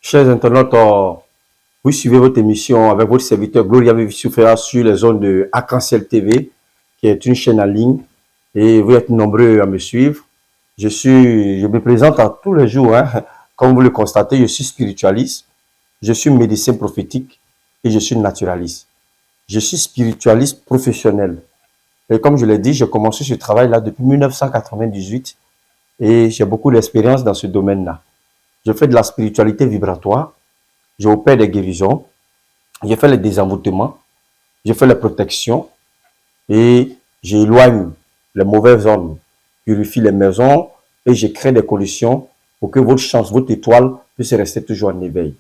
Chers internautes, vous suivez votre émission avec votre serviteur Gloria Vivissufera sur les zones de Arc-en-Ciel TV, qui est une chaîne en ligne, et vous êtes nombreux à me suivre. Je me présente à tous les jours, comme vous le constatez, je suis spiritualiste, je suis médecin prophétique et je suis naturaliste. Je suis spiritualiste professionnel. Et comme je l'ai dit, j'ai commencé ce travail-là depuis 1998 et j'ai beaucoup d'expérience dans ce domaine-là. Je fais de la spiritualité vibratoire, j'opère des guérisons, je fais les désenvoûtements, je fais les protections et j'éloigne les mauvaises ondes, purifie les maisons et je crée des conditions pour que votre chance, votre étoile puisse rester toujours en éveil.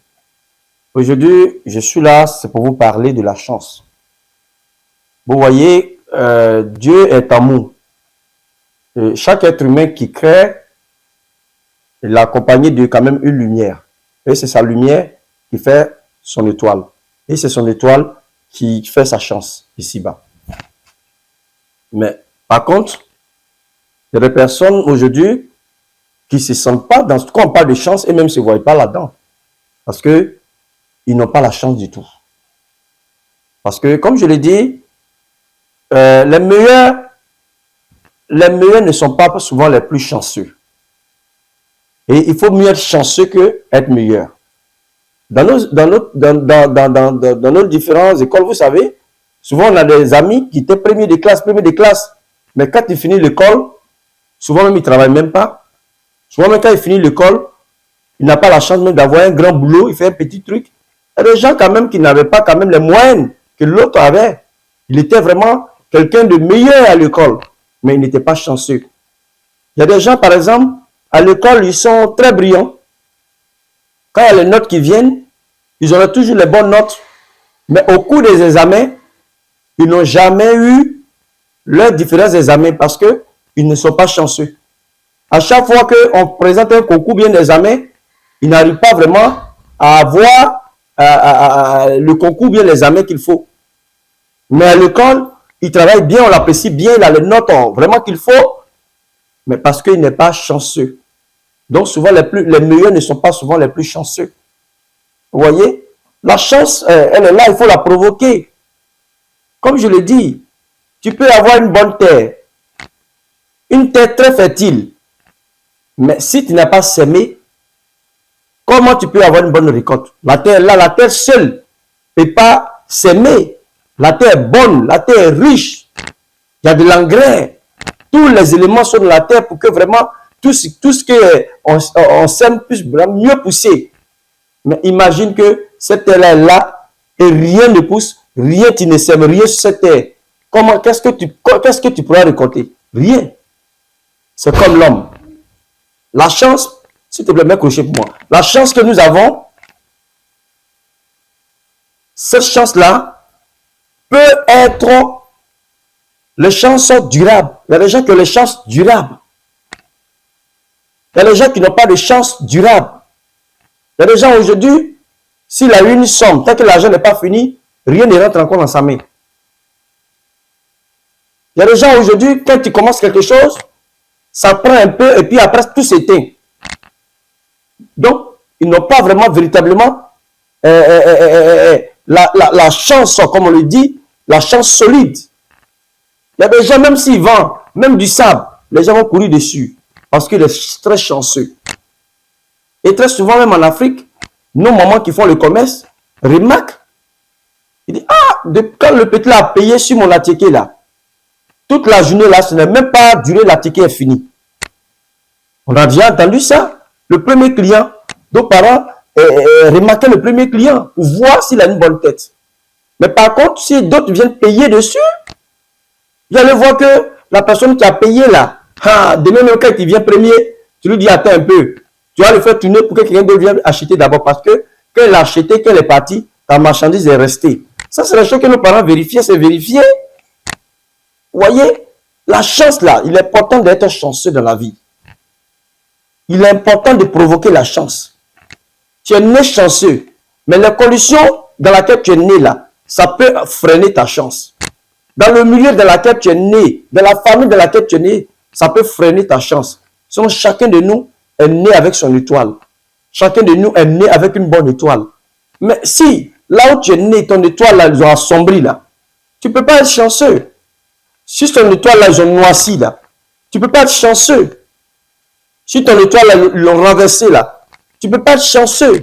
Aujourd'hui, je suis là, c'est pour vous parler de la chance. Vous voyez, Dieu est amour. Et chaque être humain qui crée, il a accompagné de quand même une lumière. Et c'est sa lumière qui fait son étoile. Et c'est son étoile qui fait sa chance ici-bas. Mais par contre, il y a des personnes aujourd'hui qui ne se sentent pas dans ce qu'on parle de chance et même ne se voient pas là-dedans. Parce qu'ils n'ont pas la chance du tout. Parce que, comme je l'ai dit, les meilleurs ne sont pas souvent les plus chanceux. Et il faut mieux être chanceux que être meilleur. Dans nos différentes écoles, vous savez, souvent on a des amis qui étaient premiers de classe. Mais quand ils finissent l'école, souvent même ils ne travaillent même pas. Souvent même quand ils finissent l'école, il n'a pas la chance même d'avoir un grand boulot, il fait un petit truc. Il y a des gens quand même qui n'avaient pas quand même les moyens que l'autre avait. Il était vraiment quelqu'un de meilleur à l'école, mais il n'était pas chanceux. Il y a des gens, par exemple, à l'école, ils sont très brillants. Quand il y a les notes qui viennent, ils auront toujours les bonnes notes. Mais au cours des examens, ils n'ont jamais eu leurs différents examens parce qu'ils ne sont pas chanceux. À chaque fois qu'on présente un concours bien d'examen, ils n'arrivent pas vraiment à avoir le concours bien l'examen qu'il faut. Mais à l'école, il travaille bien, on l'apprécie bien, il a les notes vraiment qu'il faut, mais parce qu'il n'est pas chanceux. Donc souvent, les meilleurs ne sont pas souvent les plus chanceux. Vous voyez? La chance, elle est là, il faut la provoquer. Comme je l'ai dit, tu peux avoir une bonne terre, une terre très fertile, mais si tu n'as pas semé, comment tu peux avoir une bonne récolte? La terre là, la terre seule ne peut pas s'aimer. La terre est bonne, la terre est riche. Il y a de l'engrais. Tous les éléments sont dans la terre pour que vraiment tout ce qu'on sème puisse mieux pousser. Mais imagine que cette terre est là et rien ne pousse, rien tu ne sèmes, rien sur cette terre. Qu'est-ce que tu pourras récolter? Rien. C'est comme l'homme. La chance, s'il te plaît, mets crochet pour moi. La chance que nous avons, cette chance-là peut être, les chances sont durables. Il y a des gens qui ont les chances durables. Il y a des gens qui n'ont pas de chance durable. Il y a des gens aujourd'hui, s'il a une somme, tant que l'argent n'est pas fini, rien ne rentre encore dans sa main. Il y a des gens aujourd'hui, quand tu commences quelque chose, ça prend un peu et puis après tout s'éteint. Donc, ils n'ont pas vraiment véritablement la chance, comme on le dit, la chance solide. Il y a des gens, même s'ils vendent, même du sable, les gens vont courir dessus parce qu'il est très chanceux. Et très souvent, même en Afrique, nos mamans qui font le commerce remarquent. Ils disent, quand le petit là a payé sur mon attiqué là, toute la journée là, ce n'est même pas duré, l'attiqué est fini. On a déjà entendu ça. Le premier client, nos parents remarquaient le premier client pour voir s'il a une bonne tête. Mais par contre, si d'autres viennent payer dessus, vous allez voir que la personne qui a payé là, demain même quand il vient premier, tu lui dis attends un peu. Tu vas le faire tourner pour que quelqu'un d'autre vienne acheter d'abord parce que quand il a acheté, quand il est parti, ta marchandise est restée. Ça, c'est la chose que nos parents vérifiaient, c'est vérifier. Vous voyez, la chance là, il est important d'être chanceux dans la vie. Il est important de provoquer la chance. Tu es né chanceux, mais les conditions dans lesquelles tu es né là, ça peut freiner ta chance. Dans le milieu dans lequel tu es né, dans la famille dans laquelle tu es né, ça peut freiner ta chance. Sinon, chacun de nous est né avec son étoile. Chacun de nous est né avec une bonne étoile. Mais si, là où tu es né, ton étoile, là, ils ont assombri, là, tu ne peux pas être chanceux. Si ton étoile, là, ils ont noirci, là, tu ne peux pas être chanceux. Si ton étoile, là, ils l'ont renversé, là, tu ne peux pas être chanceux.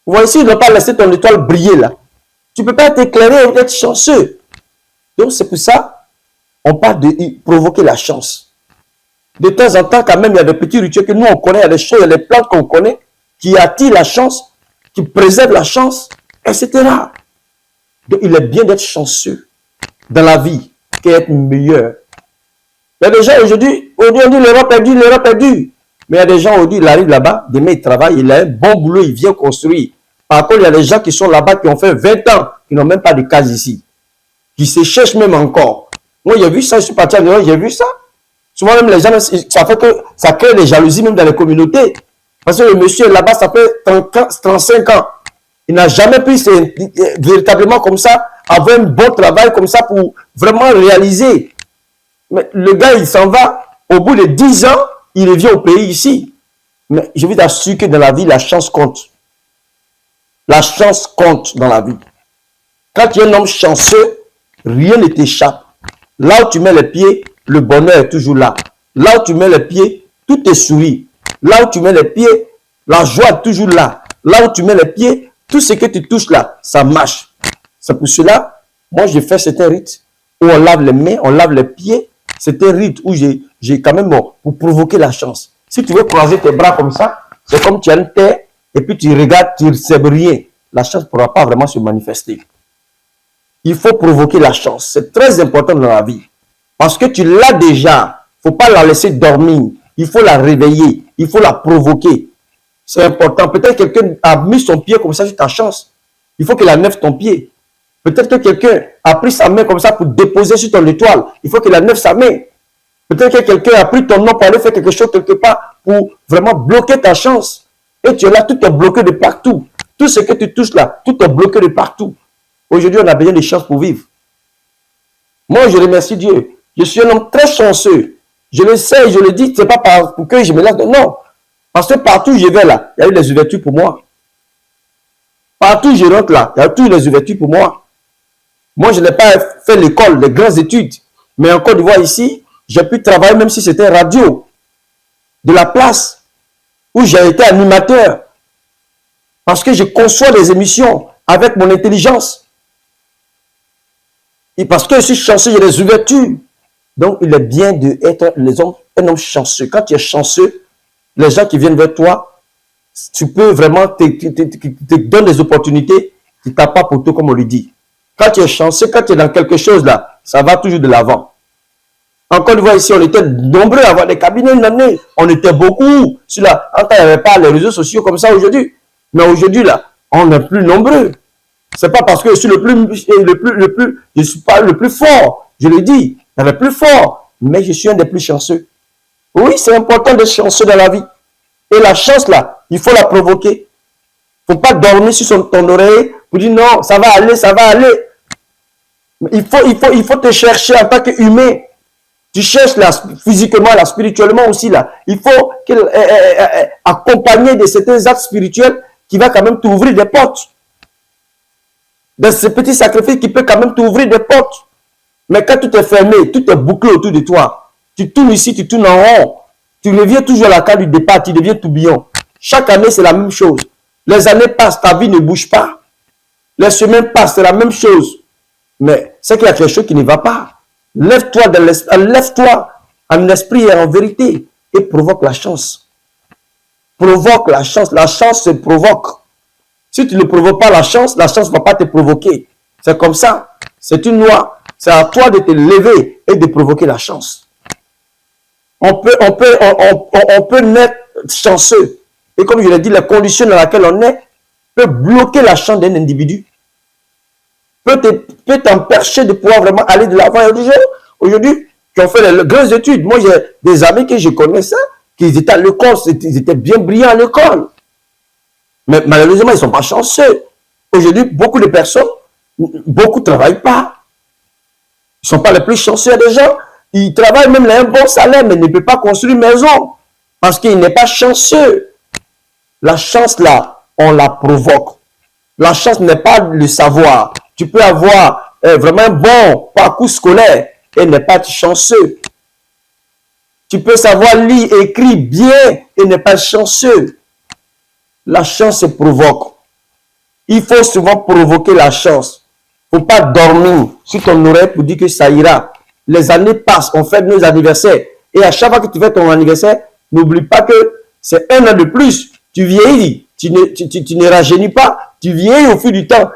Vous voyez, s'ils n'ont pas laissé ton étoile briller, là, tu ne peux pas être éclairé et être chanceux. Donc, c'est pour ça, on parle de provoquer la chance. De temps en temps, quand même, il y a des petits rituels que nous, on connaît, il y a des choses, il y a des plantes qu'on connaît, qui attirent la chance, qui préservent la chance, etc. Donc, il est bien d'être chanceux dans la vie, qu'être meilleur. Il y a des gens aujourd'hui, on dit l'Europe est dure, l'Europe est dure. Mais il y a des gens aujourd'hui, il arrive là-bas, demain il travaille, il a un bon boulot, il vient construire. Par contre, il y a des gens qui sont là-bas, qui ont fait 20 ans, qui n'ont même pas de case ici, qui se cherchent même encore. Moi, j'ai vu ça, je suis parti à l'Europe, j'ai vu ça. Souvent même les gens, ça fait que ça crée des jalousies même dans les communautés. Parce que le monsieur là-bas, ça fait 35 ans. Il n'a jamais pu véritablement comme ça avoir un bon travail comme ça pour vraiment réaliser. Mais le gars, il s'en va. Au bout de 10 ans, il revient au pays ici. Mais je veux t'assurer que dans la vie, la chance compte. La chance compte dans la vie. Quand tu es un homme chanceux, rien ne t'échappe. Là où tu mets les pieds, le bonheur est toujours là. Là où tu mets les pieds, tout te sourit. Là où tu mets les pieds, la joie est toujours là. Là où tu mets les pieds, tout ce que tu touches là, ça marche. C'est pour cela, moi j'ai fait certains rites où on lave les mains, on lave les pieds. C'est un rite où j'ai quand même pour provoquer la chance. Si tu veux croiser tes bras comme ça, c'est comme tu as une terre et puis tu regardes, tu ne sais rien. La chance ne pourra pas vraiment se manifester. Il faut provoquer la chance. C'est très important dans la vie. Parce que tu l'as déjà. Il ne faut pas la laisser dormir. Il faut la réveiller. Il faut la provoquer. C'est important. Peut-être que quelqu'un a mis son pied comme ça sur ta chance. Il faut qu'il enlève ton pied. Peut-être que quelqu'un a pris sa main comme ça pour déposer sur ton étoile. Il faut qu'il enlève sa main. Peut-être que quelqu'un a pris ton nom pour aller faire quelque chose quelque part pour vraiment bloquer ta chance. Et tu es là, tout est bloqué de partout. Tout ce que tu touches là, tout est bloqué de partout. Aujourd'hui, on a besoin de chance pour vivre. Moi, je remercie Dieu. Je suis un homme très chanceux. Je le sais, je le dis, ce n'est pas pour que je me laisse. Non. Parce que partout où je vais là, il y a eu les ouvertures pour moi. Partout où je rentre là, il y a eu les ouvertures pour moi. Moi, je n'ai pas fait l'école, les grandes études. Mais en Côte d'Ivoire ici, j'ai pu travailler même si c'était radio. De la place où j'ai été animateur. Parce que je conçois des émissions avec mon intelligence. Et parce que je suis chanceux, j'ai des ouvertures. Donc, il est bien d'être un homme chanceux. Quand tu es chanceux, les gens qui viennent vers toi, tu peux vraiment te donner des opportunités, tu ne tapes pas pour tout comme on le dit. Quand tu es chanceux, quand tu es dans quelque chose là, ça va toujours de l'avant. Encore une fois, ici, on était nombreux à avoir des cabinets une année. On était beaucoup. En temps, il n'y avait pas les réseaux sociaux comme ça aujourd'hui. Mais aujourd'hui, là, on est plus nombreux. C'est pas parce que je suis je suis pas le plus fort. Je le dis, il y avait plus fort. Mais je suis un des plus chanceux. Oui, c'est important d'être chanceux dans la vie. Et la chance, là, il faut la provoquer. Il ne faut pas dormir sur ton oreille pour dire non, ça va aller, ça va aller. Il faut te chercher en tant qu'humain. Tu cherches là, physiquement, là, spirituellement aussi. Là. Il faut accompagner de certains actes spirituels qui va quand même t'ouvrir des portes. Dans ces petits sacrifices qui peut quand même t'ouvrir des portes. Mais quand tout est fermé, tout est bouclé autour de toi, tu tournes ici, tu tournes en rond, tu reviens toujours à la carte du départ, tu deviens tourbillon. Chaque année, c'est la même chose. Les années passent, ta vie ne bouge pas. Les semaines passent, c'est la même chose. Mais c'est qu'il y a quelque chose qui ne va pas. Lève-toi en esprit et en vérité et provoque la chance. Provoque la chance. La chance se provoque. Si tu ne provoques pas la chance ne va pas te provoquer. C'est comme ça. C'est une loi. C'est à toi de te lever et de provoquer la chance. On peut naître chanceux. Et comme je l'ai dit, les conditions dans lesquelles on est peut bloquer la chance d'un individu. Peut t'empêcher de pouvoir vraiment aller de l'avant. Aujourd'hui, qui ont fait les grandes études. Moi, j'ai des amis que je connaissais, qui étaient à l'école, ils étaient bien brillants à l'école. Mais malheureusement, ils ne sont pas chanceux. Aujourd'hui, beaucoup de personnes, beaucoup ne travaillent pas. Ils ne sont pas les plus chanceux. Il y a des gens, ils travaillent même là un bon salaire, mais ne peuvent pas construire une maison. Parce qu'il n'est pas chanceux. La chance là, on la provoque. La chance n'est pas le savoir. Tu peux avoir vraiment un bon parcours scolaire et ne pas être chanceux. Tu peux savoir lire, écrire bien et ne pas être chanceux. La chance se provoque. Il faut souvent provoquer la chance. Il ne faut pas dormir sur ton oreille pour dire que ça ira. Les années passent, on fait nos anniversaires. Et à chaque fois que tu fais ton anniversaire, n'oublie pas que c'est un an de plus. Tu vieillis, tu ne rajeunis pas, tu vieillis au fil du temps.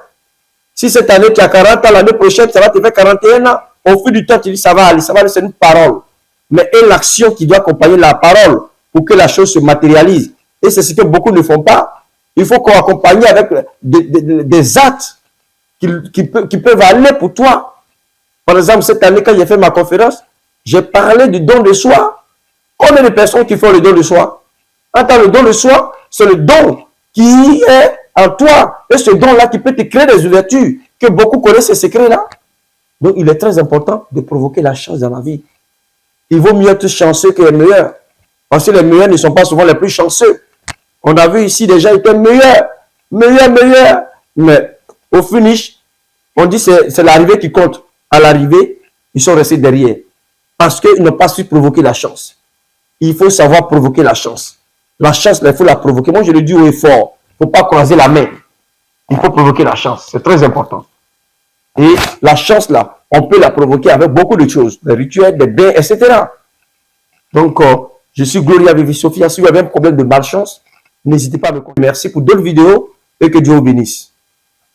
Si cette année tu as 40 ans, l'année prochaine, ça va te faire 41 ans. Au fil du temps, tu dis ça va aller, c'est une parole. Mais et l'action qui doit accompagner la parole pour que la chose se matérialise. Et c'est ce que beaucoup ne font pas. Il faut qu'on accompagne avec des actes qui peuvent aller pour toi. Par exemple, cette année, quand j'ai fait ma conférence, j'ai parlé du don de soi. Combien de personnes qui font le don de soi? Attends, le don de soi, c'est le don qui est en toi. Et ce don-là qui peut te créer des ouvertures, que beaucoup connaissent ces secrets-là. Donc, il est très important de provoquer la chance dans la vie. Il vaut mieux être chanceux que les meilleurs. Parce que les meilleurs ne sont pas souvent les plus chanceux. On a vu ici des gens qui étaient meilleurs. Mais au finish, on dit que c'est l'arrivée qui compte. À l'arrivée, ils sont restés derrière. Parce qu'ils n'ont pas su provoquer la chance. Il faut savoir provoquer la chance. La chance, il faut la provoquer. Moi, je le dis haut et fort. Il ne faut pas croiser la main. Il faut provoquer la chance. C'est très important. Et la chance, là, on peut la provoquer avec beaucoup de choses. Des rituels, des bains, etc. Donc, je suis Gloria Vivi Sophia. Si vous avez un problème de malchance, n'hésitez pas à me contacter. Merci pour d'autres vidéos et que Dieu vous bénisse.